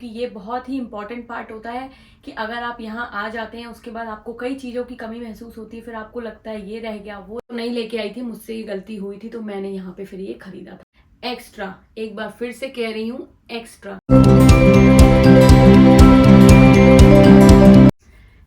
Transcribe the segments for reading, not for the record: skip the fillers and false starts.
कि ये बहुत ही इंपॉर्टेंट पार्ट होता है कि अगर आप यहाँ आ जाते हैं उसके बाद आपको कई चीज़ों की कमी महसूस होती है, फिर आपको लगता है ये रह गया, वो नहीं लेके आई थी, मुझसे ये गलती हुई थी, तो मैंने यहाँ पे फिर ये खरीदा था एक्स्ट्रा। एक बार फिर से कह रही हूँ, एक्स्ट्रा।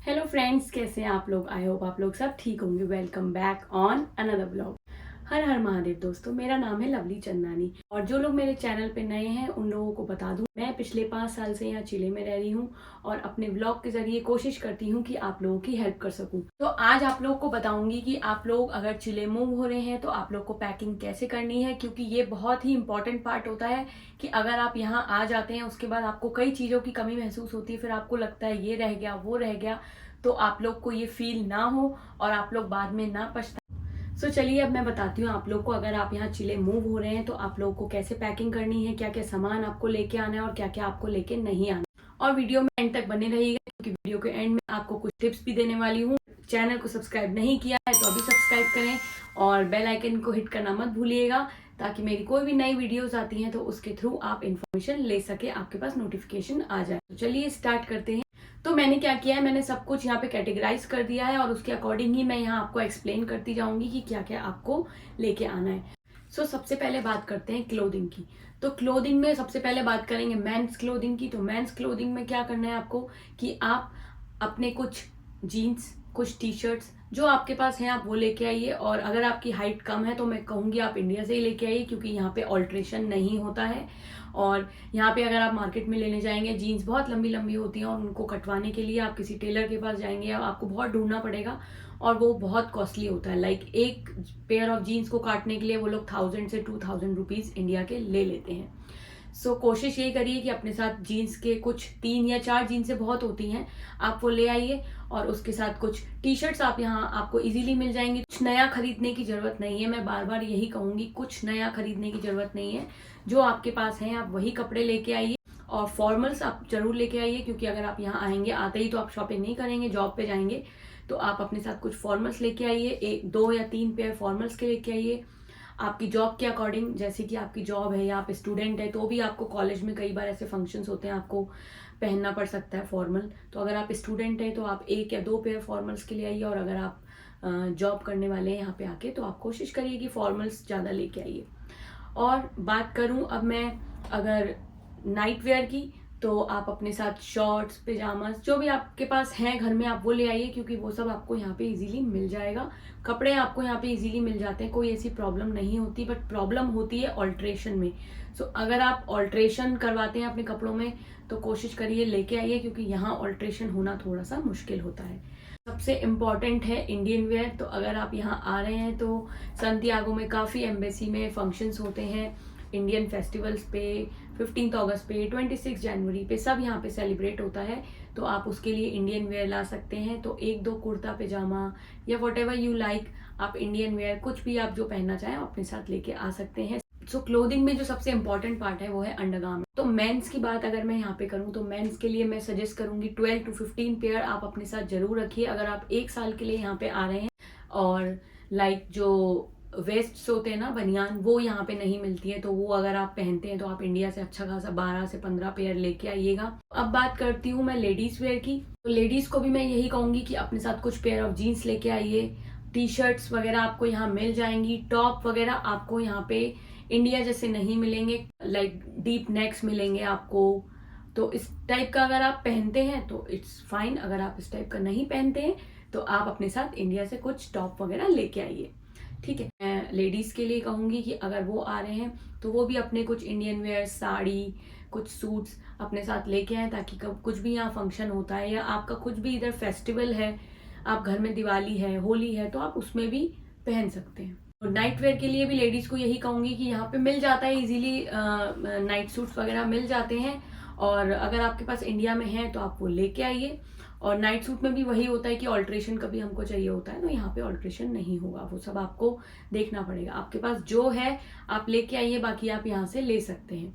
हेलो फ्रेंड्स, कैसे हैं आप लोग? आई होप आप लोग सब ठीक होंगे। Welcome back on another blog. हर हर महादेव दोस्तों, मेरा नाम है लवली चंदानी और जो लोग मेरे चैनल पे नए हैं उन लोगों को बता दूं, मैं पिछले 5 साल से यहाँ चिले में रह रही हूँ और अपने ब्लॉग के जरिए कोशिश करती हूँ कि आप लोगों की हेल्प कर सकूं। तो आज आप लोग को बताऊंगी कि आप लोग अगर चिले मूव हो रहे हैं तो आप लोग को पैकिंग कैसे करनी है, क्योंकि ये बहुत ही इंपॉर्टेंट पार्ट होता है कि अगर आप यहाँ आ जाते हैं उसके बाद आपको कई चीज़ों की कमी महसूस होती है, फिर आपको लगता है ये रह गया, वो रह गया, तो आप लोग को ये फील ना हो और आप लोग बाद में ना पछताएं। सो चलिए अब मैं बताती हूँ आप लोग को, अगर आप यहाँ चिले मूव हो रहे हैं तो आप लोगों को कैसे पैकिंग करनी है, क्या क्या सामान आपको लेके आना है और क्या क्या आपको लेके नहीं आना। और वीडियो में एंड तक बने रहिएगा, क्योंकि वीडियो के एंड में आपको कुछ टिप्स भी देने वाली हूँ। चैनल को सब्सक्राइब नहीं किया है तो अभी सब्सक्राइब करें और बेल आइकन को हिट करना मत भूलिएगा, ताकि मेरी कोई भी नई वीडियोस आती हैं तो उसके थ्रू आप इन्फॉर्मेशन ले सके, आपके पास नोटिफिकेशन आ जाए। तो चलिए स्टार्ट करते हैं। तो मैंने क्या किया है, मैंने सब कुछ यहाँ पे कैटेगराइज कर दिया है और उसके अकॉर्डिंग ही मैं यहाँ आपको एक्सप्लेन करती जाऊंगी कि क्या क्या आपको लेके आना है। सो सबसे पहले बात करते हैं क्लोथिंग की। तो क्लोथिंग में सबसे पहले बात करेंगे मेंस क्लोथिंग की। तो मेंस क्लोथिंग में क्या करना है आपको कि आप अपने कुछ जीन्स, कुछ टी शर्ट्स जो आपके पास हैं आप वो लेके आइए। और अगर आपकी हाइट कम है तो मैं कहूँगी आप इंडिया से ही लेके आइए, क्योंकि यहाँ पे ऑल्ट्रेशन नहीं होता है। और यहाँ पे अगर आप मार्केट में लेने जाएंगे, जीन्स बहुत लंबी लंबी होती हैं और उनको कटवाने के लिए आप किसी टेलर के पास जाएंगे, आपको बहुत ढूंढना पड़ेगा और वो बहुत कॉस्टली होता है। लाइक एक पेयर ऑफ जीन्स को काटने के लिए वो लोग 1000 से 2000 रुपीज इंडिया के ले लेते हैं। सो कोशिश यही करिए कि अपने साथ जीन्स के कुछ 3 या 4 जीन्सें बहुत होती हैं, आप वो ले आइए। और उसके साथ कुछ टी शर्ट्स आप यहाँ आपको इजीली मिल जाएंगी। कुछ नया खरीदने की जरूरत नहीं है, मैं बार बार यही कहूंगी, कुछ नया खरीदने की जरूरत नहीं है। जो आपके पास है आप वही कपड़े लेके आइए। और फॉर्मल्स आप जरूर लेके आइए, क्योंकि अगर आप यहाँ आएंगे, आते ही तो आप शॉपिंग नहीं करेंगे, जॉब पे जाएंगे, तो आप अपने साथ कुछ फॉर्मल्स लेके आइए। 1, 2 या 3 पेयर फॉर्मल्स के लेके आइए। आपकी जॉब के अकॉर्डिंग, जैसे कि आपकी जॉब है या आप स्टूडेंट है तो भी आपको कॉलेज में कई बार ऐसे फंक्शंस होते हैं, आपको पहनना पड़ सकता है फॉर्मल। तो अगर आप स्टूडेंट हैं तो आप 1 या 2 पेयर फॉर्मल्स के लिए आइए। और अगर आप जॉब करने वाले हैं यहाँ पे आके तो आप कोशिश करिए कि फॉर्मल्स ज़्यादा लेके आइए। और बात करूँ अब मैं अगर नाइट वेयर की, तो आप अपने साथ शॉर्ट्स, पिजामास जो भी आपके पास हैं घर में आप वो ले आइए, क्योंकि वो सब आपको यहाँ पे इजीली मिल जाएगा। कपड़े आपको यहाँ पे इजीली मिल जाते हैं, कोई ऐसी प्रॉब्लम नहीं होती। बट प्रॉब्लम होती है ऑल्ट्रेशन में। सो अगर आप ऑल्ट्रेशन करवाते हैं अपने कपड़ों में तो कोशिश करिए लेके आइए, क्योंकि यहाँ ऑल्ट्रेशन होना थोड़ा सा मुश्किल होता है। सबसे इम्पॉर्टेंट है इंडियन वेयर। तो अगर आप यहाँ आ रहे हैं तो संतियागो में काफ़ी एम्बेसी में फंक्शंस होते हैं, इंडियन फेस्टिवल्स पे, 15 अगस्त पे, 26 जनवरी पे, सब यहाँ पे सेलिब्रेट होता है। तो आप उसके लिए इंडियन वेयर ला सकते हैं। तो 1-2 कुर्ता पैजामा या वट एवर यू लाइक, आप इंडियन वेयर कुछ भी आप जो पहनना चाहें अपने साथ लेके आ सकते हैं। सो क्लोथिंग में जो सबसे इंपॉर्टेंट पार्ट है वो है अंडरगारमेंट। तो मेंस की बात अगर मैं यहाँ पे करूँ तो मेंस के लिए मैं सजेस्ट करूंगी 12 to 15 पेयर आप अपने साथ जरूर रखिए, अगर आप 1 साल के लिए यहाँ पे आ रहे हैं। और लाइक जो वेस्ट होते हैं ना, बनियान, वो यहाँ पे नहीं मिलती है, तो वो अगर आप पहनते हैं तो आप इंडिया से अच्छा खासा 12 से 15 पेयर लेके आइएगा। अब बात करती हूँ मैं लेडीज वेयर की। तो लेडीज को भी मैं यही कहूंगी कि अपने साथ कुछ पेयर ऑफ जीन्स लेके आइए। टी शर्ट्स वगैरह आपको यहाँ मिल जाएंगी। टॉप वगैरह आपको यहाँ पे इंडिया जैसे नहीं मिलेंगे, लाइक डीप नेक्स मिलेंगे आपको। तो इस टाइप का अगर आप पहनते हैं तो इट्स फाइन, अगर आप इस टाइप का नहीं पहनते हैं तो आप अपने साथ इंडिया से कुछ टॉप वगैरह लेके आइए, ठीक है। मैं लेडीज के लिए कहूंगी कि अगर वो आ रहे हैं तो वो भी अपने कुछ इंडियन वेयर, साड़ी, कुछ सूट्स अपने साथ लेके आए, ताकि कब कुछ भी यहाँ फंक्शन होता है या आपका कुछ भी इधर फेस्टिवल है, आप घर में दिवाली है, होली है, तो आप उसमें भी पहन सकते हैं। और नाइट वेयर के लिए भी लेडीज को यही कहूंगी कि यहाँ पे मिल जाता है इजीली, नाइट सूट्स वगैरह मिल जाते हैं। और अगर आपके पास इंडिया में है तो आप वो लेके आइए। और नाइट सूट में भी वही होता है कि ऑल्ट्रेशन कभी हमको चाहिए होता है, तो यहाँ पे ऑल्ट्रेशन नहीं होगा, वो सब आपको देखना पड़ेगा। आपके पास जो है आप लेके आइए, बाकी आप यहाँ से ले सकते हैं।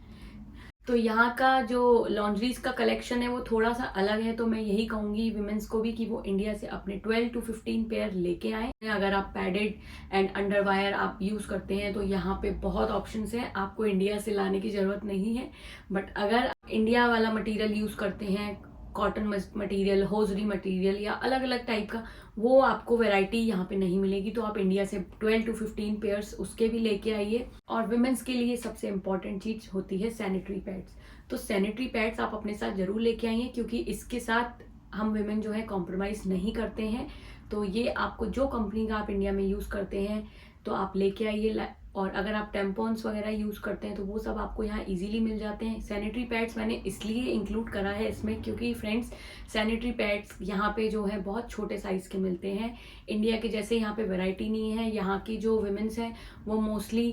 तो यहाँ का जो लॉन्ड्रीज का कलेक्शन है वो थोड़ा सा अलग है, तो मैं यही कहूँगी विमेंस को भी कि वो इंडिया से अपने 12 to 15 पेयर लेके आए। अगर आप पैडेड एंड अंडरवायर आप यूज़ करते हैं तो यहाँ पे बहुत ऑप्शंस हैं, आपको इंडिया से लाने की ज़रूरत नहीं है। बट अगर इंडिया वाला मटेरियल यूज़ करते हैं, कॉटन मटेरियल, होजरी मटेरियल या अलग अलग टाइप का, वो आपको वैरायटी यहाँ पे नहीं मिलेगी, तो आप इंडिया से 12 to 15 पेयर्स उसके भी लेके आइए। और विमेंस के लिए सबसे इम्पॉर्टेंट चीज़ होती है सैनिटरी पैड्स। तो सैनिटरी पैड्स आप अपने साथ ज़रूर लेके आइए, क्योंकि इसके साथ हम विमेन जो है कॉम्प्रोमाइज़ नहीं करते हैं। तो ये आपको जो कंपनी का आप इंडिया में यूज़ करते हैं तो आप लेके आइए। और अगर आप टेम्पॉन्स वगैरह यूज़ करते हैं तो वो सब आपको यहाँ इजीली मिल जाते हैं। सैनिटरी पैड्स मैंने इसलिए इंक्लूड करा है इसमें क्योंकि फ्रेंड्स, सैनिटरी पैड्स यहाँ पे जो है बहुत छोटे साइज़ के मिलते हैं। इंडिया के जैसे यहाँ पे वैरायटी नहीं है। यहाँ की जो विमेंस हैं वो मोस्टली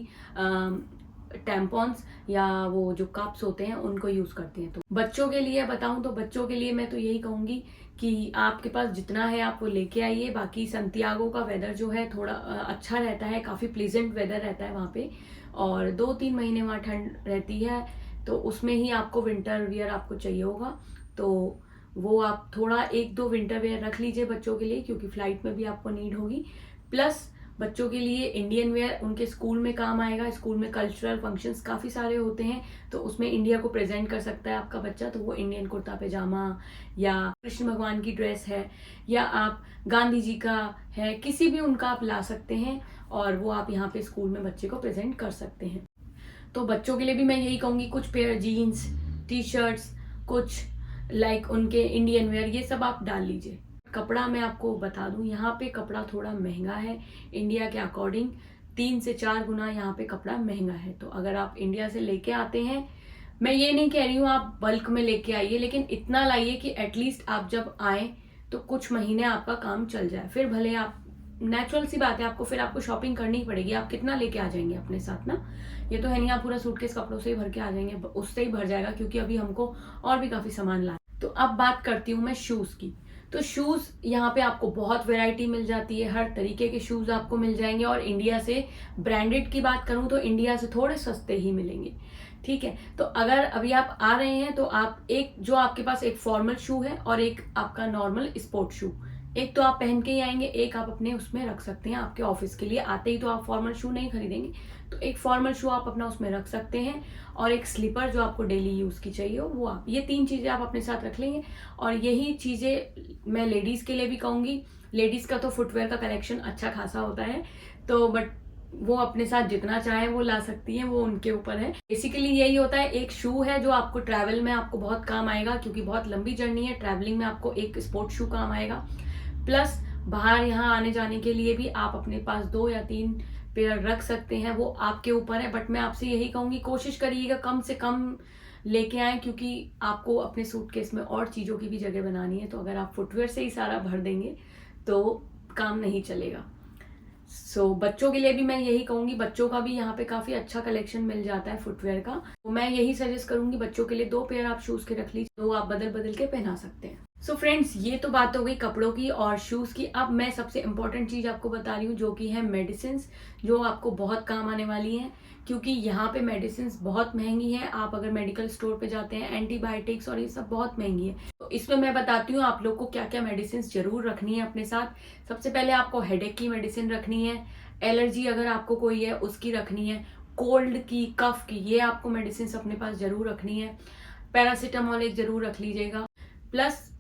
टेम्पॉन्स या वो जो कप्स होते हैं उनको यूज़ करती हैं। तो बच्चों के लिए बताऊं तो बच्चों के लिए मैं तो यही कहूँगी कि आपके पास जितना है आप वो लेके आइए। बाकी संतियागो का वेदर जो है थोड़ा अच्छा रहता है, काफ़ी प्लीजेंट वेदर रहता है वहाँ पे, और 2-3 महीने वहाँ ठंड रहती है, तो उसमें ही आपको विंटर वियर आपको चाहिए होगा। तो वो आप थोड़ा 1-2 विंटर वेयर रख लीजिए बच्चों के लिए, क्योंकि फ्लाइट में भी आपको नीड होगी। प्लस बच्चों के लिए इंडियन वेयर उनके स्कूल में काम आएगा। स्कूल में कल्चरल फंक्शंस काफ़ी सारे होते हैं, तो उसमें इंडिया को प्रेजेंट कर सकता है आपका बच्चा। तो वो इंडियन कुर्ता पैजामा या कृष्ण भगवान की ड्रेस है या आप गांधी जी का है, किसी भी उनका आप ला सकते हैं और वो आप यहाँ पे स्कूल में बच्चे को प्रेजेंट कर सकते हैं। तो बच्चों के लिए भी मैं यही कहूँगी, कुछ पेयर जीन्स, टी शर्ट्स, कुछ लाइक उनके इंडियन वेयर, ये सब आप डाल लीजिए। कपड़ा मैं आपको बता दूं, यहाँ पे कपड़ा थोड़ा महंगा है इंडिया के अकॉर्डिंग। 3 से 4 गुना यहाँ पे कपड़ा महंगा है। तो अगर आप इंडिया से लेके आते हैं, मैं ये नहीं कह रही हूँ आप बल्क में लेके आइए, लेकिन इतना लाइए कि एटलीस्ट आप जब आए तो कुछ महीने आपका काम चल जाए। फिर भले आप, नेचुरल सी बात है, आपको फिर आपको शॉपिंग करनी पड़ेगी। आप कितना लेके आ जाएंगे अपने साथ ना, ये तो है नहीं आप पूरा सूटकेस कपड़ों से ही भर के आ जाएंगे, उससे ही भर जाएगा, क्योंकि अभी हमको और भी काफी सामान लाना। तो अब बात करती हूँ मैं शूज की। तो शूज यहाँ पे आपको बहुत वैरायटी मिल जाती है, हर तरीके के शूज आपको मिल जाएंगे। और इंडिया से ब्रांडेड की बात करूँ तो इंडिया से थोड़े सस्ते ही मिलेंगे, ठीक है। तो अगर अभी आप आ रहे हैं तो आप एक, जो आपके पास एक फॉर्मल शू है और एक आपका नॉर्मल स्पोर्ट शू, एक तो आप पहन के ही आएंगे, एक आप अपने उसमें रख सकते हैं आपके ऑफिस के लिए। आते ही तो आप फॉर्मल शू नहीं खरीदेंगे, तो एक फॉर्मल शू आप अपना उसमें रख सकते हैं, और एक स्लीपर जो आपको डेली यूज की चाहिए हो वो आप, ये 3 चीजें आप अपने साथ रख लेंगे। और यही चीजें मैं लेडीज के लिए भी कहूंगी। लेडीज का तो फुटवेयर का कलेक्शन अच्छा खासा होता है, तो बट वो अपने साथ जितना चाहे वो ला सकती हैं, वो उनके ऊपर है। बेसिकली यही होता है, एक शू है जो आपको ट्रैवल में आपको बहुत काम आएगा, क्योंकि बहुत लंबी जर्नी है। ट्रैवलिंग में आपको एक स्पोर्ट शू काम आएगा, प्लस बाहर यहाँ आने जाने के लिए भी आप अपने पास 2 या 3 पेयर रख सकते हैं, वो आपके ऊपर है। बट मैं आपसे यही कहूंगी, कोशिश करिएगा कम से कम लेके आए, क्योंकि आपको अपने सूटकेस में और चीजों की भी जगह बनानी है। तो अगर आप फुटवेयर से ही सारा भर देंगे तो काम नहीं चलेगा। बच्चों के लिए भी मैं यही कहूंगी, बच्चों का भी यहाँ पे काफी अच्छा कलेक्शन मिल जाता है फुटवेयर का। तो मैं यही सजेस्ट करूंगी, बच्चों के लिए 2 पेयर आप शूज के रख लीजिए, तो आप बदल बदल के पहना सकते हैं। फ्रेंड्स, ये तो बात हो गई कपड़ों की और शूज की। अब मैं सबसे इंपॉर्टेंट चीज आपको बता रही हूँ, जो कि है मेडिसिन, जो आपको बहुत काम आने वाली है, क्योंकि यहाँ पे मेडिसिन बहुत महंगी है। आप अगर मेडिकल स्टोर पे जाते हैं, एंटीबायोटिक्स और ये सब बहुत महंगी है। तो इसमें मैं बताती हूँ आप लोग को क्या क्या मेडिसिन जरूर रखनी है अपने साथ। सबसे पहले आपको हेडेक की मेडिसिन रखनी है, एलर्जी अगर आपको कोई है उसकी रखनी है, कोल्ड की, कफ की, ये आपको मेडिसिन अपने पास जरूर रखनी है। पैरासीटामोल एक जरूर रख लीजिएगा। प्लस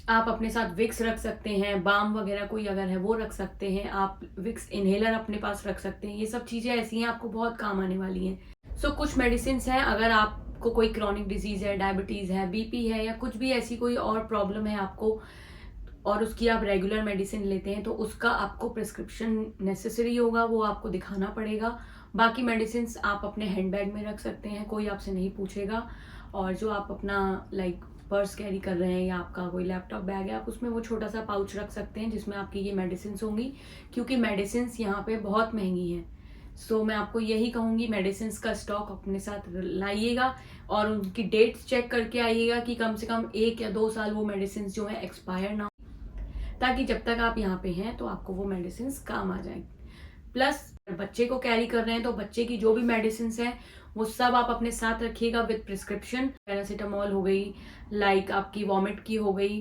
आप अपने साथ विक्स रख सकते हैं, बाम वगैरह कोई अगर है वो रख सकते हैं, आप विक्स इनहेलर अपने पास रख सकते हैं। ये सब चीजें ऐसी हैं आपको बहुत काम आने वाली हैं। कुछ मेडिसिन हैं, अगर आपको कोई क्रॉनिक डिजीज है, डायबिटीज है, बीपी है, या कुछ भी ऐसी कोई और प्रॉब्लम है आपको और उसकी आप रेगुलर मेडिसिन लेते हैं, तो उसका आपको प्रिस्क्रिप्शन नेसेसरी होगा, वो आपको दिखाना पड़ेगा। बाकी मेडिसिन आप अपने हैंडबैग में रख सकते हैं, कोई आपसे नहीं पूछेगा। और जो आप अपना लाइक पर्स कैरी कर रहे हैं या आपका कोई लैपटॉप बैग है, आप उसमें वो छोटा सा पाउच रख सकते हैं जिसमें आपकी ये मेडिसिन होंगी, क्योंकि मेडिसिन यहाँ पे बहुत महंगी हैं। मैं आपको यही कहूँगी, मेडिसिन का स्टॉक अपने साथ लाइएगा और उनकी डेट्स चेक करके आइएगा कि कम से कम 1 या 2 साल वो मेडिसिन जो है एक्सपायर ना, ताकि जब तक आप यहाँ पे हैं तो आपको वो मेडिसिन काम आ जाए। प्लस बच्चे को कैरी कर रहे हैं तो बच्चे की जो भी मेडिसिन है वो सब आप अपने साथ रखिएगा विद प्रिस्क्रिप्शन। पैरासीटामॉल हो गई, लाइक आपकी वॉमिट की हो गई,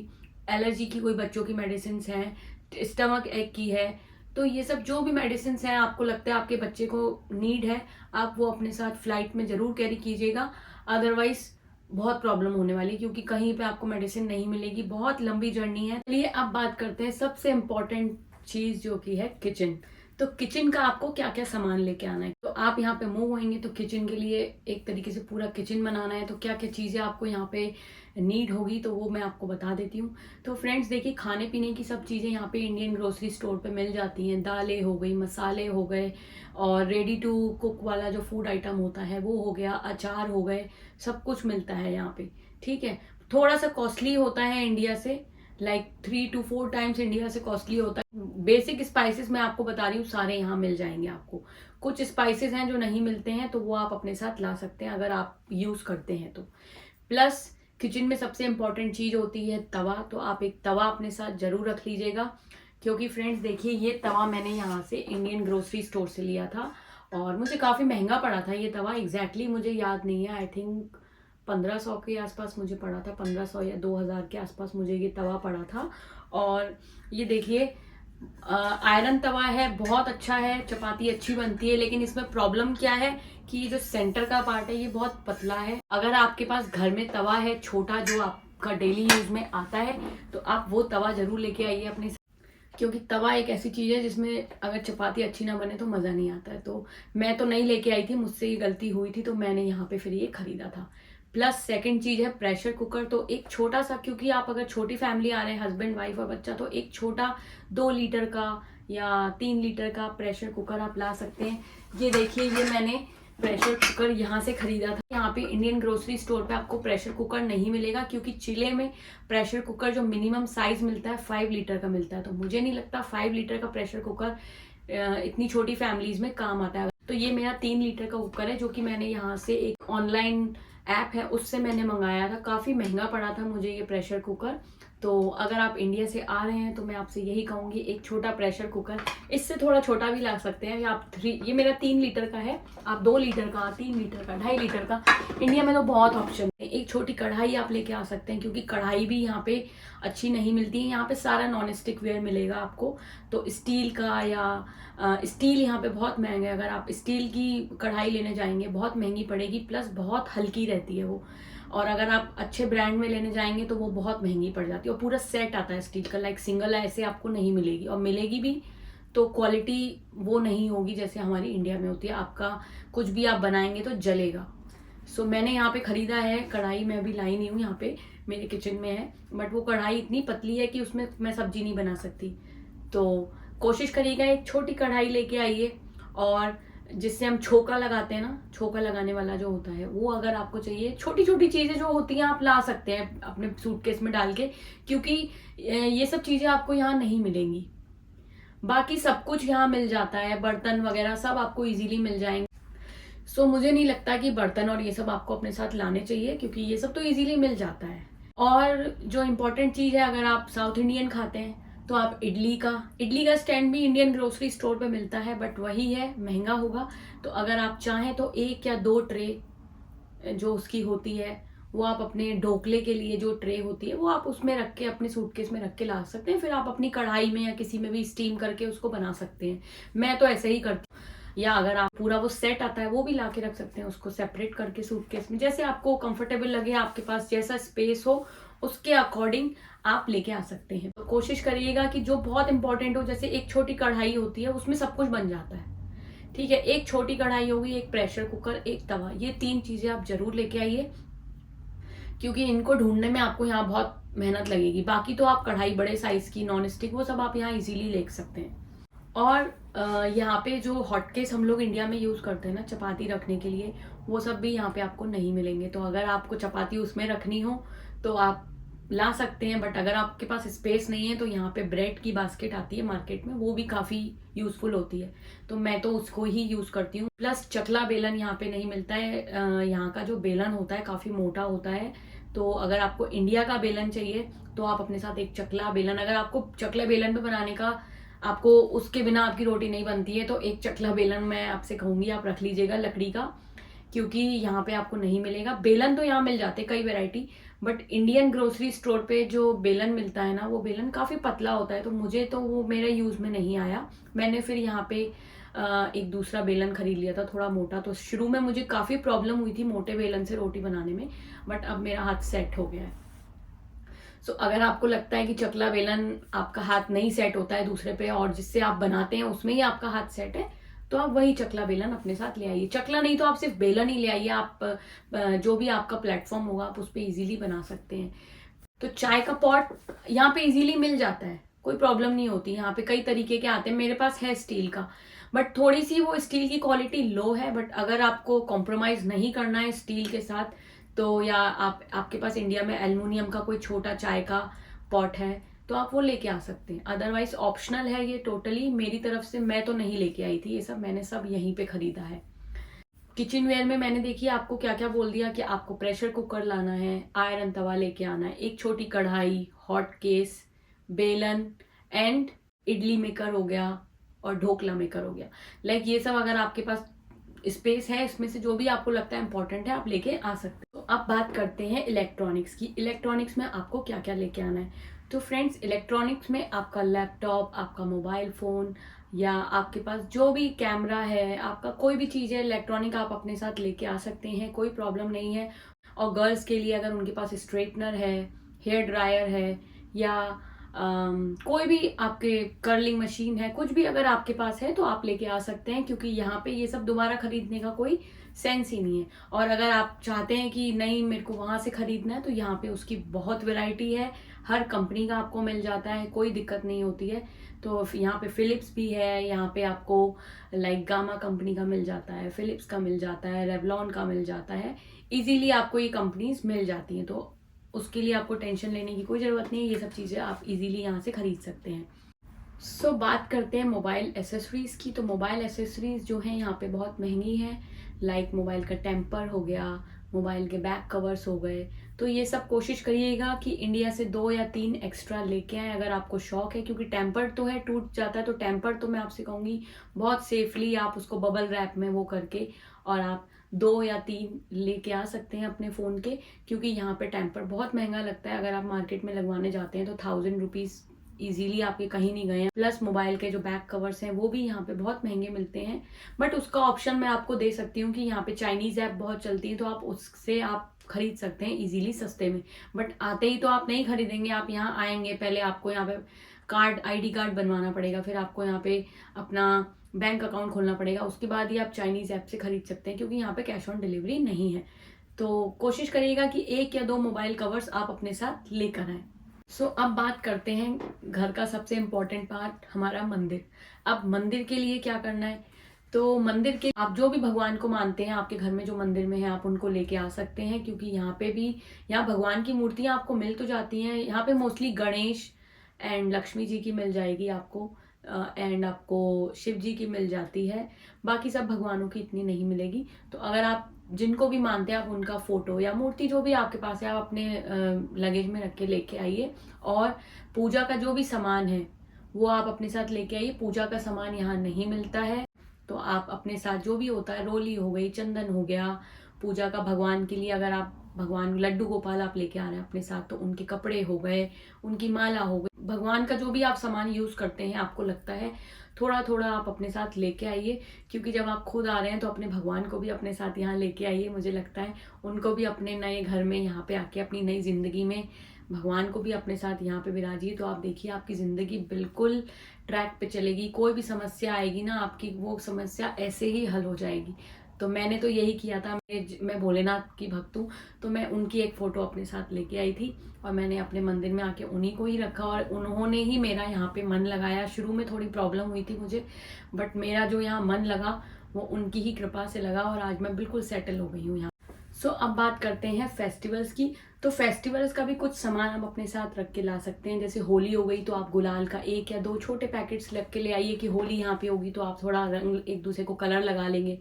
एलर्जी की कोई बच्चों की मेडिसिन हैं, स्टमक एक की है, तो ये सब जो भी मेडिसिन हैं आपको लगता है आपके बच्चे को नीड है, आप वो अपने साथ फ्लाइट में जरूर कैरी कीजिएगा। अदरवाइज बहुत प्रॉब्लम होने वाली, क्योंकि कहीं पे आपको मेडिसिन नहीं मिलेगी, बहुत लंबी जर्नी है। चलिए अब बात करते हैं सबसे इम्पोर्टेंट चीज जो कि है किचन। तो किचन का आपको क्या क्या सामान लेके आना है। तो आप यहाँ पे मूव होंगे तो किचन के लिए एक तरीके से पूरा किचन बनाना है, तो क्या क्या चीजें आपको यहाँ पे नीड होगी तो वो मैं आपको बता देती हूँ। तो फ्रेंड्स देखिए, खाने पीने की सब चीजें यहाँ पे इंडियन ग्रोसरी स्टोर पे मिल जाती हैं। दालें हो गई, मसाले हो गए, और रेडी टू कुक वाला जो फूड आइटम होता है वो हो गया, अचार हो गए, सब कुछ मिलता है यहाँ पे। ठीक है, थोड़ा सा कॉस्टली होता है इंडिया से, लाइक 3 to 4 टाइम्स इंडिया से कॉस्टली होता है। बेसिक स्पाइसेस मैं आपको बता रही हूँ, सारे यहाँ मिल जाएंगे आपको। कुछ स्पाइसेस हैं जो नहीं मिलते हैं, तो वो आप अपने साथ ला सकते हैं अगर आप यूज करते हैं तो। प्लस किचन में सबसे इंपॉर्टेंट चीज होती है तवा, तो आप एक तवा अपने साथ जरूर रख लीजिएगा। क्योंकि फ्रेंड्स देखिए, ये तवा मैंने यहाँ से इंडियन ग्रोसरी स्टोर से लिया था और मुझे काफी महंगा पड़ा था ये तवा। एग्जैक्टली मुझे याद नहीं है, आई थिंक 1500 के आसपास मुझे पड़ा था, 1500 या 2000 के आसपास मुझे ये तवा पड़ा था। और ये देखिए, आयरन तवा है, बहुत अच्छा है, चपाती अच्छी बनती है। लेकिन इसमें प्रॉब्लम क्या है कि ये जो सेंटर का पार्ट है ये बहुत पतला है। अगर आपके पास घर में तवा है छोटा जो आपका डेली यूज में आता है, तो आप वो तवा जरूर लेके आइए अपने, क्योंकि तवा एक ऐसी चीज है जिसमें अगर चपाती अच्छी ना बने तो मजा नहीं आता है। तो मैं तो नहीं लेके आई थी, मुझसे ये गलती हुई थी, तो मैंने यहाँ पे फिर ये खरीदा था। प्लस सेकंड चीज है प्रेशर कुकर। तो एक छोटा सा, क्योंकि आप अगर छोटी फैमिली आ रहे हैं, हस्बैंड वाइफ और बच्चा, तो एक छोटा 2 लीटर का या 3 लीटर का प्रेशर कुकर आप ला सकते हैं। ये देखिए, ये मैंने प्रेशर कुकर यहाँ से खरीदा था। यहाँ पे इंडियन ग्रोसरी स्टोर पे आपको प्रेशर कुकर नहीं मिलेगा, क्योंकि चिले में प्रेशर कुकर जो मिनिमम साइज मिलता है 5 लीटर का मिलता है। तो मुझे नहीं लगता 5 लीटर का प्रेशर कुकर इतनी छोटी फैमिलीज में काम आता है। तो ये मेरा 3 लीटर का कुकर है, जो कि मैंने यहाँ से एक ऑनलाइन ऐप है उससे मैंने मंगाया था। काफी महंगा पड़ा था मुझे ये प्रेशर कुकर। तो अगर आप इंडिया से आ रहे हैं तो मैं आपसे यही कहूंगी, एक छोटा प्रेशर कुकर, इससे थोड़ा छोटा भी ला सकते हैं, या आप ये मेरा 3 लीटर का है, आप 2 लीटर का, 3 लीटर का, 2.5 लीटर का, इंडिया में तो बहुत ऑप्शन है। एक छोटी कढ़ाई आप लेके आ सकते हैं, क्योंकि कढ़ाई भी यहाँ पे अच्छी नहीं मिलती है। यहाँ पे सारा नॉन स्टिक वेयर मिलेगा आपको, तो स्टील का या स्टील यहाँ पे बहुत महंगा है। अगर आप स्टील की कढ़ाई लेने जाएंगे बहुत महंगी पड़ेगी, प्लस बहुत हल्की रहती है वो। और अगर आप अच्छे ब्रांड में लेने जाएंगे तो वो बहुत महंगी पड़ जाती है, और पूरा सेट आता है स्टील का, लाइक सिंगल ऐसे आपको नहीं मिलेगी, और मिलेगी भी तो क्वालिटी वो नहीं होगी जैसे हमारी इंडिया में होती है। आपका कुछ भी आप बनाएंगे तो जलेगा। सो मैंने यहाँ पे खरीदा है कढ़ाई, मैं अभी लाई नहीं हूँ, यहाँ पे मेरे किचन में है, बट वो कढ़ाई इतनी पतली है कि उसमें मैं सब्जी नहीं बना सकती। तो कोशिश करिएगा एक छोटी कढ़ाई लेके आइए, और जिससे हम छोका लगाते हैं ना, छोका लगाने वाला जो होता है वो अगर आपको चाहिए। छोटी छोटी चीजें जो होती हैं आप ला सकते हैं अपने सूटकेस में डाल के, क्योंकि ये सब चीजें आपको यहाँ नहीं मिलेंगी। बाकी सब कुछ यहाँ मिल जाता है, बर्तन वगैरह सब आपको इजीली मिल जाएंगे। सो मुझे नहीं लगता कि बर्तन और ये सब आपको अपने साथ लाने चाहिए, क्योंकि ये सब तो इजीली मिल जाता है। और जो इम्पोर्टेंट चीज है, अगर आप साउथ इंडियन खाते हैं तो आप इडली का स्टैंड भी इंडियन ग्रोसरी स्टोर पे मिलता है, बट वही है, महंगा होगा। तो अगर आप चाहें तो 1 या 2 ट्रे जो उसकी होती है, वो आप अपने ढोकले के लिए जो ट्रे होती है वो आप उसमें रख के अपने सूटकेस में रख के ला सकते हैं। फिर आप अपनी कढ़ाई में या किसी में भी स्टीम करके उसको बना सकते हैं। मैं तो ऐसे ही करती हूँ। या अगर आप पूरा वो सेट आता है वो भी ला के रख सकते हैं, उसको सेपरेट करके सूटकेस में, जैसे आपको कंफर्टेबल लगे, आपके पास जैसा स्पेस हो उसके अकॉर्डिंग आप लेके आ सकते हैं। तो कोशिश करिएगा कि जो बहुत इंपॉर्टेंट हो, जैसे एक छोटी कढ़ाई होती है उसमें सब कुछ बन जाता है। ठीक है, एक छोटी कढ़ाई होगी, एक प्रेशर कुकर, एक तवा, ये 3 चीजें आप जरूर लेके आइए, क्योंकि इनको ढूंढने में आपको यहाँ बहुत मेहनत लगेगी। बाकी तो आप कढ़ाई बड़े साइज की नॉन स्टिक वो सब आप यहाँ इजीली ले सकते हैं। और यहाँ पे जो हॉटकेस हम लोग इंडिया में यूज करते हैं ना चपाती रखने के लिए, वो सब भी यहाँ पे आपको नहीं मिलेंगे। तो अगर आपको चपाती उसमें रखनी हो तो आप ला सकते हैं, बट अगर आपके पास स्पेस नहीं है तो यहाँ पे ब्रेड की बास्केट आती है मार्केट में, वो भी काफी यूजफुल होती है, तो मैं तो उसको ही यूज करती हूँ। प्लस चकला बेलन यहाँ पे नहीं मिलता है। यहाँ का जो बेलन होता है काफी मोटा होता है, तो अगर आपको इंडिया का बेलन चाहिए तो आप अपने साथ एक चकला बेलन, अगर आपको चकला बेलन पे बनाने का, आपको उसके बिना आपकी रोटी नहीं बनती है, तो एक चकला बेलन मैं आपसे कहूंगी आप रख लीजिएगा लकड़ी का, क्योंकि यहाँ पे आपको नहीं मिलेगा। बेलन तो यहाँ मिल जाते कई variety, but Indian grocery store पे जो बेलन मिलता है ना, वो बेलन काफ़ी पतला होता है, तो मुझे तो वो मेरे यूज़ में नहीं आया। मैंने फिर यहाँ पे एक दूसरा बेलन खरीद लिया था थोड़ा मोटा। तो शुरू में मुझे काफ़ी प्रॉब्लम हुई थी मोटे बेलन से रोटी बनाने में, बट अब मेरा हाथ सेट हो गया है। सो अगर आपको लगता है कि चकला बेलन आपका हाथ नहीं सेट होता है दूसरे पे, और जिससे आप बनाते हैं उसमें ही आपका हाथ सेट है, तो आप वही चकला बेलन अपने साथ ले आइए। चकला नहीं तो आप सिर्फ बेलन ही ले आइए। आप जो भी आपका प्लेटफॉर्म होगा आप उस पर इजीली बना सकते हैं। तो चाय का पॉट यहाँ पे इजीली मिल जाता है, कोई प्रॉब्लम नहीं होती। यहाँ पे कई तरीके के आते हैं, मेरे पास है स्टील का, बट थोड़ी सी वो स्टील की क्वालिटी लो है। बट अगर आपको कॉम्प्रोमाइज नहीं करना है स्टील के साथ, तो या आपके पास इंडिया में एल्युमिनियम का कोई छोटा चाय का पॉट है तो आप वो लेके आ सकते हैं। अदरवाइज ऑप्शनल है ये टोटली। मेरी तरफ से मैं तो नहीं लेके आई थी ये सब, मैंने सब यहीं पे खरीदा है। किचन वेयर में मैंने देखिए आपको क्या क्या बोल दिया कि आपको प्रेशर कुकर लाना है, आयरन तवा लेके आना है, एक छोटी कढ़ाई, हॉट केस, बेलन एंड इडली मेकर हो गया और ढोकला मेकर हो गया। लाइक ये सब अगर आपके पास स्पेस है, इसमें से जो भी आपको लगता है इंपॉर्टेंट है आप लेके आ सकते हो। तो अब बात करते हैं इलेक्ट्रॉनिक्स की। इलेक्ट्रॉनिक्स में आपको क्या क्या लेके आना है। तो फ्रेंड्स, इलेक्ट्रॉनिक्स में आपका लैपटॉप, आपका मोबाइल फ़ोन, या आपके पास जो भी कैमरा है, आपका कोई भी चीज़ है इलेक्ट्रॉनिक, आप अपने साथ लेके आ सकते हैं, कोई प्रॉब्लम नहीं है। और गर्ल्स के लिए अगर उनके पास स्ट्रेटनर है, हेयर ड्रायर है, या कोई भी आपके कर्लिंग मशीन है, कुछ भी अगर आपके पास है तो आप लेके आ सकते हैं, क्योंकि यहाँ पे ये सब दोबारा खरीदने का कोई सेंस ही नहीं है। और अगर आप चाहते हैं कि नहीं मेरे को वहाँ से खरीदना है, तो यहाँ पे उसकी बहुत वैरायटी है, हर कंपनी का आपको मिल जाता है, कोई दिक्कत नहीं होती है। तो यहाँ पे फिलिप्स भी है, यहाँ पे आपको लाइक गामा कंपनी का मिल जाता है, फिलिप्स का मिल जाता है, रेवलॉन का मिल जाता है। इजीली आपको ये कंपनीज मिल जाती हैं, तो उसके लिए आपको टेंशन लेने की कोई ज़रूरत नहीं है। ये सब चीज़ें आप इजीली यहाँ से खरीद सकते हैं। सो बात करते हैं मोबाइल एसेसरीज़ की। तो मोबाइल एसेसरीज़ जो हैं यहाँ पे बहुत महंगी हैं। लाइक मोबाइल का टेम्पर हो गया, मोबाइल के बैक कवर्स हो गए। तो ये सब कोशिश करिएगा कि इंडिया से 2 या 3 एक्स्ट्रा लेके आएँ अगर आपको शौक है, क्योंकि टेम्पर तो है टूट जाता है। तो टेम्पर तो मैं आपसे कहूँगी बहुत सेफली आप उसको बबल रैप में वो करके, और आप 2 या 3 लेके आ सकते हैं अपने फ़ोन के, क्योंकि यहाँ पे टेम्पर बहुत महंगा लगता है। अगर आप मार्केट में लगवाने जाते हैं तो 1000 रुपीज़ ईजीली आपके कहीं नहीं गए हैं। प्लस मोबाइल के जो बैक कवर्स हैं वो भी यहाँ पे बहुत महंगे मिलते हैं, बट उसका ऑप्शन मैं आपको दे सकती हूँ कि यहाँ पे चाइनीज़ ऐप बहुत चलती है, तो आप उससे आप खरीद सकते हैं इजीली सस्ते में। बट आते ही तो आप नहीं खरीदेंगे, आप यहाँ आएंगे, पहले आपको यहाँ पे कार्ड, ID कार्ड बनवाना पड़ेगा, फिर आपको यहाँ पे अपना बैंक अकाउंट खोलना पड़ेगा, उसके बाद ही आप चाइनीज़ ऐप से खरीद सकते हैं, क्योंकि यहाँ पे कैश ऑन डिलीवरी नहीं है। तो कोशिश करिएगा कि 1 या 2 मोबाइल कवर्स आप अपने साथ लेकर आएँ। सो अब बात करते हैं घर का सबसे इम्पोर्टेंट पार्ट, हमारा मंदिर। अब मंदिर के लिए क्या करना है, तो मंदिर के आप जो भी भगवान को मानते हैं, आपके घर में जो मंदिर में है आप उनको लेके आ सकते हैं, क्योंकि यहाँ पे भी, यहाँ भगवान की मूर्तियाँ आपको मिल तो जाती हैं। यहाँ पे मोस्टली गणेश एंड लक्ष्मी जी की मिल जाएगी आपको, एंड आपको शिव जी की मिल जाती है। बाकी सब भगवानों की इतनी नहीं मिलेगी। तो अगर आप जिनको भी मानते हैं आप उनका फोटो या मूर्ति जो भी आपके पास है आप अपने लगेज में रख के लेके आइए। और पूजा का जो भी सामान है वो आप अपने साथ लेके आइए। पूजा का सामान यहाँ नहीं मिलता है, तो आप अपने साथ जो भी होता है, रोली हो गई, चंदन हो गया, पूजा का भगवान के लिए अगर आप भगवान लड्डू गोपाल आप लेके आ रहे हैं अपने साथ, तो उनके कपड़े हो गए, उनकी माला हो गई, भगवान का जो भी आप सामान यूज करते हैं आपको लगता है, थोड़ा थोड़ा आप अपने साथ लेके आइए। क्योंकि जब आप खुद आ रहे हैं तो अपने भगवान को भी अपने साथ यहाँ लेके आइए। मुझे लगता है उनको भी अपने नए घर में यहाँ पे आके अपनी नई जिंदगी में भगवान को भी अपने साथ यहाँ पे विराजिए, तो आप देखिए आपकी ज़िंदगी बिल्कुल ट्रैक पे चलेगी। कोई भी समस्या आएगी ना आपकी, वो समस्या ऐसे ही हल हो जाएगी। तो मैंने तो यही किया था। मैं भोलेनाथ की भक्त हूँ, तो मैं उनकी एक फ़ोटो अपने साथ लेके आई थी और मैंने अपने मंदिर में आके उन्हीं को ही रखा, और उन्होंने ही मेरा यहाँ पे मन लगाया। शुरू में थोड़ी प्रॉब्लम हुई थी मुझे, बट मेरा जो यहाँ मन लगा वो उनकी ही कृपा से लगा, और आज मैं बिल्कुल सेटल हो गई हूँ यहाँ। सो अब बात करते हैं फेस्टिवल्स की। तो फेस्टिवल्स का भी कुछ सामान हम अपने साथ रख के ला सकते हैं। जैसे होली हो गई तो आप गुलाल का 1 या 2 छोटे पैकेट्स रख के ले आइए कि होली यहाँ पे होगी तो आप थोड़ा रंग एक दूसरे को कलर लगा लेंगे।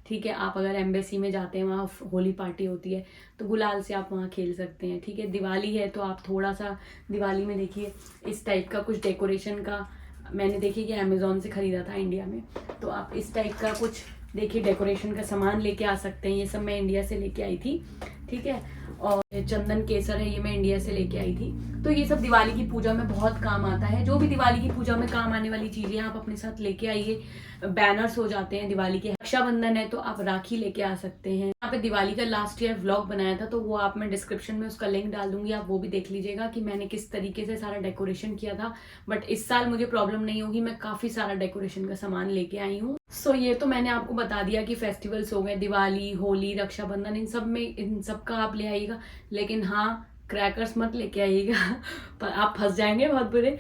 ठीक है, आप अगर एम्बेसी में जाते हैं, वहाँ होली पार्टी होती है, तो गुलाल से आप वहाँ खेल सकते हैं। ठीक है, दिवाली है तो आप थोड़ा सा दिवाली में देखिए इस टाइप का कुछ डेकोरेशन का, मैंने देखिए कि अमेज़ॉन से ख़रीदा था इंडिया में, तो आप इस टाइप का कुछ देखिए डेकोरेशन का सामान लेके आ सकते हैं, ये सब मैं इंडिया से लेके आई थी, ठीक है। और चंदन केसर है, ये मैं इंडिया से लेके आई थी। तो ये सब दिवाली की पूजा में बहुत काम आता है। जो भी दिवाली की पूजा में काम आने वाली चीजें आप अपने साथ लेके आइए। बैनर्स हो जाते हैं दिवाली के, रक्षाबंधन है तो आप राखी लेके आ सकते हैं। यहाँ पे दिवाली का लास्ट ईयर व्लॉग बनाया था, तो वो आप मैं डिस्क्रिप्शन में उसका लिंक डाल दूंगी, आप वो भी देख लीजिएगा कि मैंने किस तरीके से सारा डेकोरेशन किया था। बट इस साल मुझे प्रॉब्लम नहीं होगी, मैं काफी सारा डेकोरेशन का सामान लेके आई हूँ। सो ये तो मैंने आपको बता दिया कि फेस्टिवल्स हो गए, दिवाली, होली, रक्षाबंधन, इन सब का आप ले आइएगा। लेकिन हाँ, क्रैकर्स मत लेके आइएगा पर आप फंस जाएंगे बहुत बुरे।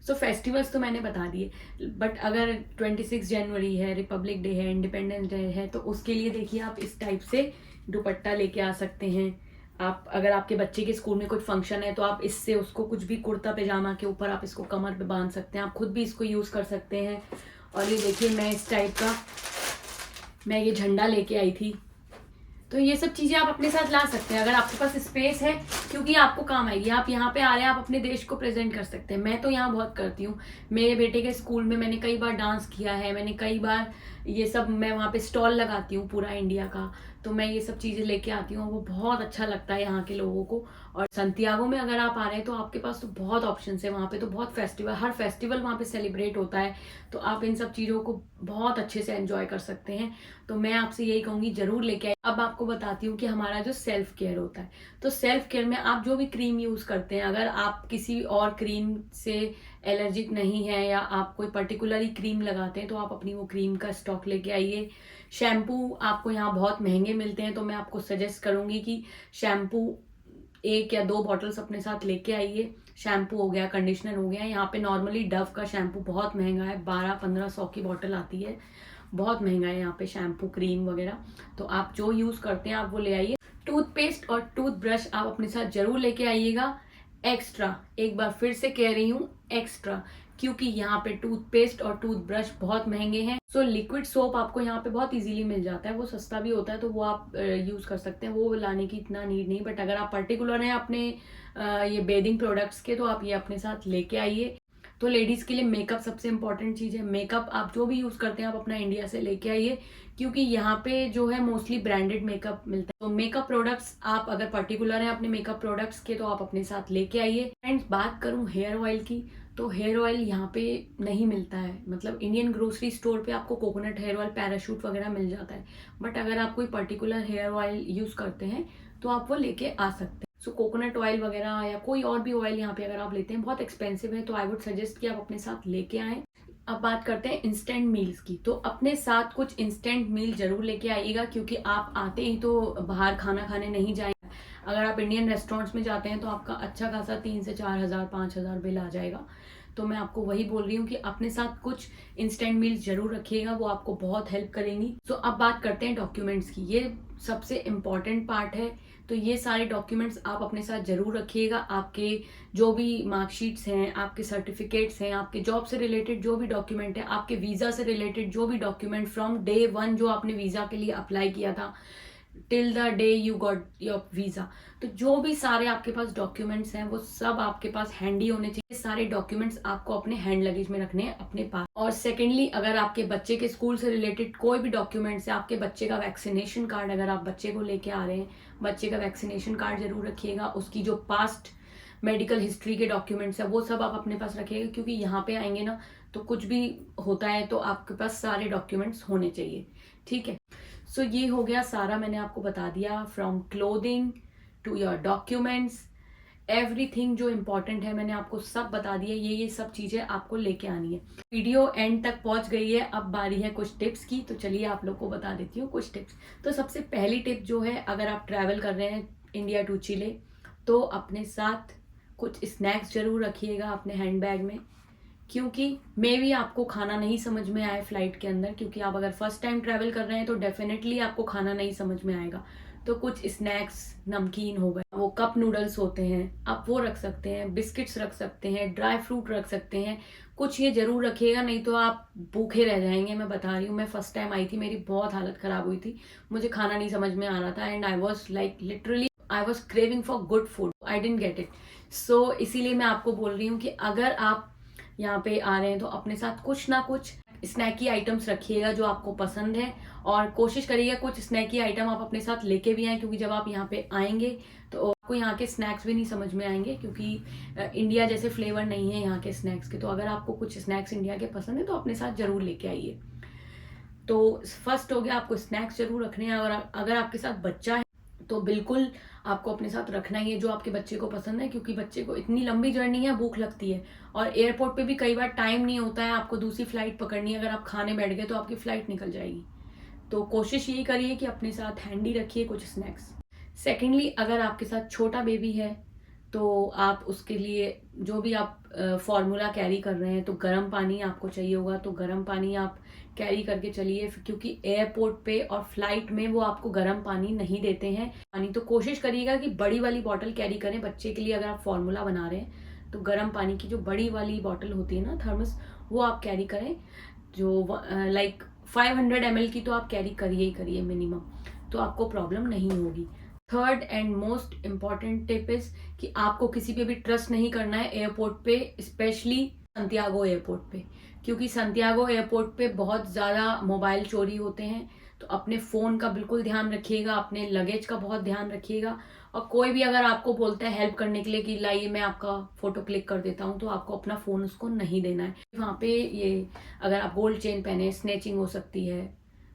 सो फेस्टिवल्स तो मैंने बता दिए, बट अगर 26 जनवरी है, रिपब्लिक डे है, इंडिपेंडेंस डे है, तो उसके लिए देखिए आप इस टाइप से दुपट्टा लेके आ सकते हैं। आप अगर आपके बच्चे के स्कूल में कुछ फंक्शन है तो आप इससे उसको कुछ भी कुर्ता पैजामा के ऊपर आप इसको कमर पे बांध सकते हैं, आप खुद भी इसको यूज कर सकते हैं। और ये देखिए मैं इस टाइप का मैं ये झंडा लेके आई थी। तो ये सब चीजें आप अपने साथ ला सकते हैं अगर आपके पास स्पेस है, क्योंकि आपको काम आएगी। आप यहाँ पे आ रहे हैं, आप अपने देश को प्रेजेंट कर सकते हैं। मैं तो यहाँ बहुत करती हूँ, मेरे बेटे के स्कूल में मैंने कई बार डांस किया है, मैंने कई बार ये सब, मैं वहाँ पे स्टॉल लगाती हूँ पूरा इंडिया का, तो मैं ये सब चीजें लेके आती हूँ, वो बहुत अच्छा लगता है यहाँ के लोगों को। और संतियागो में अगर आप आ रहे हैं तो आपके पास तो बहुत ऑप्शन है, वहाँ पे तो बहुत फेस्टिवल, हर फेस्टिवल वहाँ पे सेलिब्रेट होता है, तो आप इन सब चीज़ों को बहुत अच्छे से एंजॉय कर सकते हैं। तो मैं आपसे यही कहूँगी जरूर लेके आए। अब आपको बताती हूँ कि हमारा जो सेल्फ केयर होता है, तो सेल्फ केयर में आप जो भी क्रीम यूज़ करते हैं, अगर आप किसी और क्रीम से एलर्जिक नहीं है या आप कोई पर्टिकुलर ही क्रीम लगाते हैं, तो आप अपनी वो क्रीम का स्टॉक लेके आइए। शैम्पू आपको यहाँ बहुत महंगे मिलते हैं, तो मैं आपको सजेस्ट करूँगी कि शैम्पू 1 या 2 बॉटल्स अपने साथ लेके आइए। शैम्पू हो गया, कंडीशनर हो गया। यहाँ पे नॉर्मली डव का शैम्पू बहुत महंगा है, 1200-1500 की बॉटल आती है, बहुत महंगा है यहाँ पे शैम्पू, क्रीम वगैरह। तो आप जो यूज़ करते हैं आप वो ले आइए। टूथपेस्ट और टूथब्रश आप अपने साथ जरूर लेके आइएगा एक्स्ट्रा, एक बार फिर से कह रही हूँ एक्स्ट्रा, क्योंकि यहाँ पे टूथपेस्ट और टूथब्रश बहुत महंगे हैं। सो लिक्विड सोप आपको यहाँ पे बहुत इजीली मिल जाता है, वो सस्ता भी होता है, तो वो आप यूज कर सकते हैं, वो लाने की इतना नीड नहीं। बट अगर आप पर्टिकुलर हैं अपने ये बेदिंग प्रोडक्ट्स के, तो आप ये अपने साथ लेके आइए। तो लेडीज के लिए मेकअप सबसे इंपॉर्टेंट चीज है। मेकअप आप जो भी यूज करते हैं आप अपना इंडिया से लेके आइए, क्योंकि यहाँ पे जो है मोस्टली ब्रांडेड मेकअप मिलता है। तो मेकअप प्रोडक्ट्स आप अगर पर्टिकुलर हैं अपने मेकअप प्रोडक्ट्स के, तो आप अपने साथ लेके आइए। फ्रेंड्स, बात करूँ हेयर ऑयल की, तो हेयर ऑयल यहाँ पे नहीं मिलता है, मतलब इंडियन ग्रोसरी स्टोर पे आपको कोकोनट हेयर ऑयल, पैराशूट वगैरह मिल जाता है। बट अगर आप कोई पर्टिकुलर हेयर ऑयल यूज करते हैं तो आप वो लेके आ सकते हैं। सो कोकोनट ऑयल वगैरह या कोई और भी ऑयल यहाँ पे अगर आप लेते हैं, बहुत एक्सपेंसिव है, तो आई वुड सजेस्ट कि आप अपने साथ लेके आएं। अब बात करते हैं इंस्टेंट मील्स की, तो अपने साथ कुछ इंस्टेंट मील जरूर लेके आइएगा, क्योंकि आप आते ही तो बाहर खाना खाने नहीं जाएंगे। अगर आप इंडियन रेस्टोरेंट्स में जाते हैं तो आपका अच्छा खासा 3 से 4 हज़ार 5 हज़ार बिल आ जाएगा। तो मैं आपको वही बोल रही हूँ कि अपने साथ कुछ इंस्टेंट मील्स जरूर रखिएगा, वो आपको बहुत हेल्प करेंगी। सो अब बात करते हैं डॉक्यूमेंट्स की, ये सबसे इम्पॉर्टेंट पार्ट है। तो ये सारे डॉक्यूमेंट्स आप अपने साथ जरूर रखिएगा। आपके जो भी मार्कशीट्स हैं, आपके सर्टिफिकेट्स हैं, आपके जॉब से रिलेटेड जो भी डॉक्यूमेंट है, आपके वीज़ा से रिलेटेड जो भी डॉक्यूमेंट फ्रॉम डे 1 जो आपने वीज़ा के लिए अप्लाई किया था till the day you got your visa, तो जो भी सारे आपके पास डॉक्यूमेंट्स हैं वो सब आपके पास हैंडी होने चाहिए। सारे डॉक्यूमेंट्स आपको अपने हैंड लगेज में रखने हैं अपने पास। और सेकेंडली, अगर आपके बच्चे के स्कूल से रिलेटेड कोई भी डॉक्यूमेंट्स है, आपके बच्चे का वैक्सीनेशन कार्ड, अगर आप बच्चे को लेके आ रहे हैं, बच्चे का वैक्सीनेशन कार्ड जरूर रखिएगा। उसकी जो पास्ट मेडिकल हिस्ट्री के डॉक्यूमेंट्स है वो सब आप अपने पास रखिएगा, क्योंकि यहाँ पे आएंगे ना तो कुछ भी होता है तो आपके पास सारे डॉक्यूमेंट्स होने चाहिए, ठीक है। सो ये हो गया सारा, मैंने आपको बता दिया, from clothing to your documents, everything जो इम्पोर्टेंट है मैंने आपको सब बता दिया। ये सब चीजें आपको लेके आनी है। वीडियो एंड तक पहुंच गई है, अब बारी है कुछ टिप्स की, तो चलिए आप लोग को बता देती हूँ कुछ टिप्स। तो सबसे पहली टिप जो है, अगर आप ट्रैवल कर रहे हैं इंडिया टू चिले, तो अपने साथ कुछ स्नैक्स जरूर रखिएगा अपने हैंड बैग में, क्योंकि मे भी आपको खाना नहीं समझ में आए फ्लाइट के अंदर, क्योंकि आप अगर फर्स्ट टाइम ट्रैवल कर रहे हैं तो डेफिनेटली आपको खाना नहीं समझ में आएगा। तो कुछ स्नैक्स, नमकीन हो गए, वो कप नूडल्स होते हैं, आप वो रख सकते हैं, बिस्किट्स रख सकते हैं, ड्राई फ्रूट रख सकते हैं, कुछ ये जरूर रखिएगा, नहीं तो आप भूखे रह जाएंगे। मैं बता रही हूँ, मैं फर्स्ट टाइम आई थी, मेरी बहुत हालत खराब हुई थी, मुझे खाना नहीं समझ में आ रहा था, and I was like literally I was craving for good food, I didn't get it. So इसीलिए मैं आपको बोल रही हूँ कि अगर आप यहाँ पे आ रहे हैं तो अपने साथ कुछ ना कुछ स्नैकी आइटम्स रखिएगा जो आपको पसंद है, और कोशिश करिएगा कुछ स्नैकी आइटम आप अपने साथ लेके भी आएँ, क्योंकि जब आप यहाँ पे आएंगे तो आपको यहाँ के स्नैक्स भी नहीं समझ में आएंगे, क्योंकि इंडिया जैसे फ्लेवर नहीं है यहाँ के स्नैक्स के। तो अगर आपको कुछ स्नैक्स इंडिया के पसंद है तो अपने साथ ज़रूर लेके आइए। तो फर्स्ट हो गया, आपको स्नैक्स जरूर रखने हैं। और अगर आपके साथ बच्चा है तो बिल्कुल आपको अपने साथ रखना ही है जो आपके बच्चे को पसंद है, क्योंकि बच्चे को इतनी लंबी जर्नी है, भूख लगती है, और एयरपोर्ट पे भी कई बार टाइम नहीं होता है, आपको दूसरी फ्लाइट पकड़नी है। अगर आप खाने बैठ गए तो आपकी फ्लाइट निकल जाएगी। तो कोशिश यही करिए कि अपने साथ हैंडी रखिए कुछ स्नैक्स। सेकेंडली, अगर आपके साथ छोटा बेबी है तो आप उसके लिए जो भी आप फॉर्मूला कैरी कर रहे हैं, तो गर्म पानी आपको चाहिए होगा, तो गर्म पानी आप कैरी करके चलिए, क्योंकि एयरपोर्ट पे और फ्लाइट में वो आपको गर्म पानी नहीं देते हैं पानी। तो कोशिश करिएगा कि बड़ी वाली बॉटल कैरी करें बच्चे के लिए। अगर आप फॉर्मूला बना रहे हैं तो गर्म पानी की जो बड़ी वाली बॉटल होती है ना, थर्मस, वो आप कैरी करें, जो लाइक 500 ml की तो आप कैरी करिए ही करिए मिनिमम, तो आपको प्रॉब्लम नहीं होगी। Third and most important tip is कि आपको किसी पे भी ट्रस्ट नहीं करना है एयरपोर्ट पे, स्पेशली संतियागो एयरपोर्ट पे, क्योंकि संतियागो एयरपोर्ट पे बहुत ज़्यादा मोबाइल चोरी होते हैं। तो अपने फ़ोन का बिल्कुल ध्यान रखिएगा, अपने लगेज का बहुत ध्यान रखिएगा, और कोई भी अगर आपको बोलता है हेल्प करने के लिए कि लाइए मैं आपका फ़ोटो क्लिक कर देता हूँ, तो आपको अपना फ़ोन उसको नहीं देना है। वहाँ पे ये अगर आप गोल्ड चेन पहने, स्नेचिंग हो सकती है,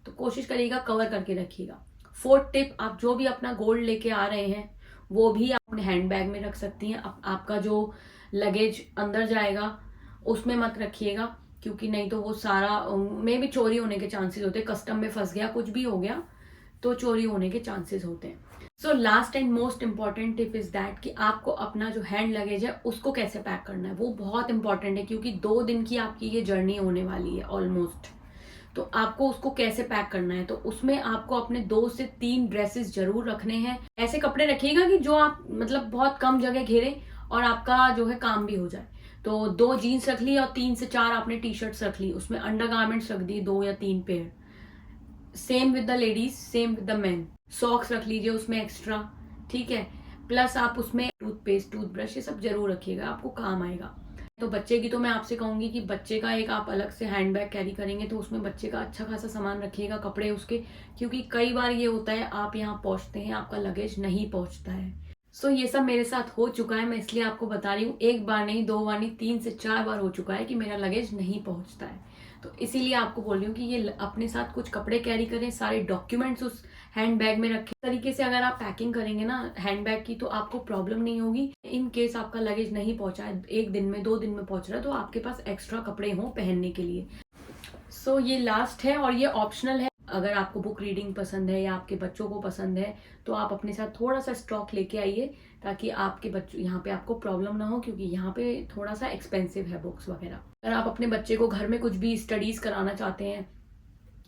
तो कोशिश करिएगा कवर करके रखिएगा। फोर्थ टिप, आप जो भी अपना गोल्ड लेके आ रहे हैं वो भी आप अपने हैंड बैग में रख सकती हैं। आपका जो लगेज अंदर जाएगा उसमें मत रखिएगा, क्योंकि नहीं तो वो सारा में भी चोरी होने के चांसेस होते हैं। कस्टम में फंस गया, कुछ भी हो गया तो चोरी होने के चांसेस होते हैं। So last and most important tip is that कि आपको अपना जो हैंड लगेज है उसको कैसे पैक करना है, वो बहुत इंपॉर्टेंट है, क्योंकि 2 दिन की आपकी ये जर्नी होने वाली है ऑलमोस्ट। तो आपको उसको कैसे पैक करना है, तो उसमें आपको अपने 2 से 3 ड्रेसेस जरूर रखने हैं। ऐसे कपड़े रखिएगा कि जो आप मतलब बहुत कम जगह घेरे और आपका जो है काम भी हो जाए। तो 2 जीन्स रख ली और 3 से 4 आपने टी शर्ट्स रख ली, उसमें अंडर गारमेंट्स रख दी 2 या 3 pair. Same with the ladies, same with the main. Socks रख लीजिए उसमें एक्स्ट्रा, ठीक है। प्लस आप उसमें टूथपेस्ट, टूथब्रश, ये सब जरूर रखिएगा, आपको काम आएगा। तो बच्चे की तो मैं आपसे कहूंगी कि बच्चे का एक आप अलग से हैंड बैग कैरी करेंगे तो उसमें बच्चे का अच्छा खासा सामान रखिएगा, कपड़े उसके, क्योंकि कई बार ये होता है आप यहाँ पहुंचते हैं आपका लगेज नहीं पहुंचता है। सो ये सब मेरे साथ हो चुका है, मैं इसलिए आपको बता रही हूँ। 1 बार नहीं, 2 बार नहीं, 3 से 4 बार हो चुका है कि मेरा लगेज नहीं पहुंचता है। तो इसीलिए आपको बोल रही हूँ कि ये अपने साथ कुछ कपड़े कैरी करें, सारे डॉक्यूमेंट्स उस हैंड बैग में रखें। तरीके से अगर आप पैकिंग करेंगे ना हैंड बैग की तो आपको प्रॉब्लम नहीं होगी। इन केस आपका लगेज नहीं पहुंचा है, 1 दिन में 2 दिन में पहुंच रहा है, तो आपके पास एक्स्ट्रा कपड़े हों पहनने के लिए। सो ये लास्ट है और ये ऑप्शनल है। अगर आपको बुक रीडिंग पसंद है या आपके बच्चों को पसंद है तो आप अपने साथ थोड़ा सा स्टॉक लेके आइए, ताकि आपके बच्चों यहाँ पे आपको प्रॉब्लम ना हो, क्योंकि यहाँ पे थोड़ा सा एक्सपेंसिव है बुक्स वगैरह। अगर आप अपने बच्चे को घर में कुछ भी स्टडीज कराना चाहते हैं,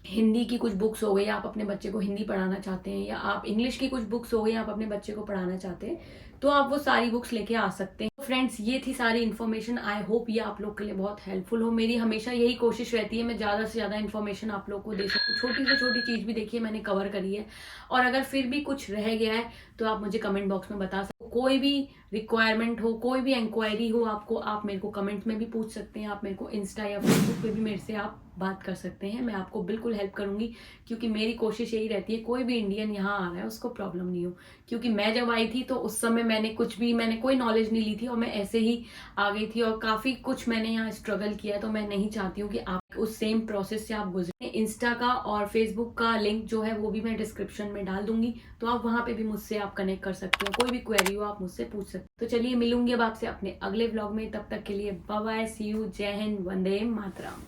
हिंदी की कुछ बुक्स हो गई, आप अपने बच्चे को हिंदी पढ़ाना चाहते हैं, या आप इंग्लिश की कुछ बुक्स हो गई आप अपने बच्चे को पढ़ाना चाहते हैं, तो आप वो सारी बुक्स लेके आ सकते हैं। फ्रेंड्स, ये थी सारी इन्फॉर्मेशन। आई होप ये आप लोग के लिए बहुत हेल्पफुल हो। मेरी हमेशा यही कोशिश रहती है मैं ज़्यादा से ज़्यादा इन्फॉर्मेशन आप लोग को दे सकूँ। छोटी से छोटी चीज़ भी देखिए मैंने कवर करी है, और अगर फिर भी कुछ रह गया है तो आप मुझे कमेंट बॉक्स में बता सकते हो। कोई भी रिक्वायरमेंट हो, कोई भी इंक्वायरी हो आपको, आप मेरे को कमेंट में भी पूछ सकते हैं। आप मेरे को इंस्टा या फेसबुक पे भी मेरे से आप बात कर सकते हैं, मैं आपको बिल्कुल हेल्प करूंगी, क्योंकि मेरी कोशिश यही रहती है कोई भी इंडियन यहाँ आ रहा है उसको प्रॉब्लम नहीं हो। क्योंकि मैं जब आई थी तो उस समय मैंने कोई नॉलेज नहीं ली थी, और मैं ऐसे ही आ गई थी, और काफ़ी कुछ मैंने यहाँ स्ट्रगल किया। तो मैं नहीं चाहती हूँ कि आप उस सेम प्रोसेस से आप गुजरे। इंस्टा का और फेसबुक का लिंक जो है वो भी मैं डिस्क्रिप्शन में डाल दूंगी, तो आप वहाँ पे भी मुझसे आप कनेक्ट कर सकते हो। कोई भी क्वेरी हो आप मुझसे पूछ सकते हो। तो चलिए मिलूंगी अब आपसे अपने अगले व्लॉग में, तब तक के लिए बाय बाय, सी यू, जय हिंद, वंदे मातरम।